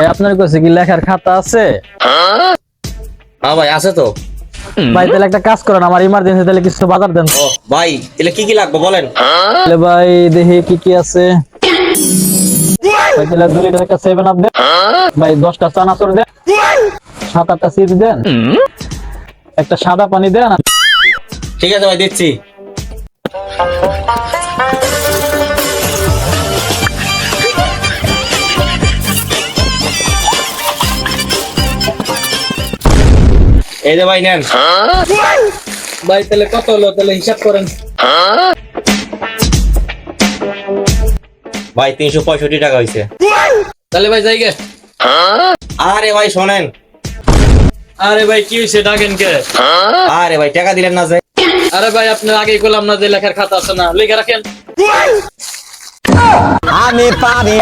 ভাই আপনার কাছে কি লেখার খাতা আছে? হ্যাঁ ভাই আছে তো। ভাই তাহলে একটা কাজ করেন, আমার ইমার্জেন্সি তাহলে কিছু বাজার দেন। ও ভাই তাহলে কি কি লাগবে বলেন। তাহলে ভাই দেখি কি কি আছে। ভাই তাহলে 2 লিটার একটা 7 আপ দেন। ভাই 10টা চানাচুর দেন, 7-8টা চিপস দেন, একটা সাদা পানি দেন। ঠিক আছে ভাই দিচ্ছি। এই যে ভাই নেন। ভাই তাহলে কত হলো তাহলে হিসাব করেন। ভাই 365 টাকা হয়েছে। তাহলে ভাই যাই গে। আরে ভাই শোনেন। আরে ভাই কি হইছে ডাকেন কে? আরে ভাই টাকা দিলেন না যে। আরে ভাই আপনি আগেই বললাম না যে লেখার খাতা আছে না, লিখে রাখেন। আমি পারি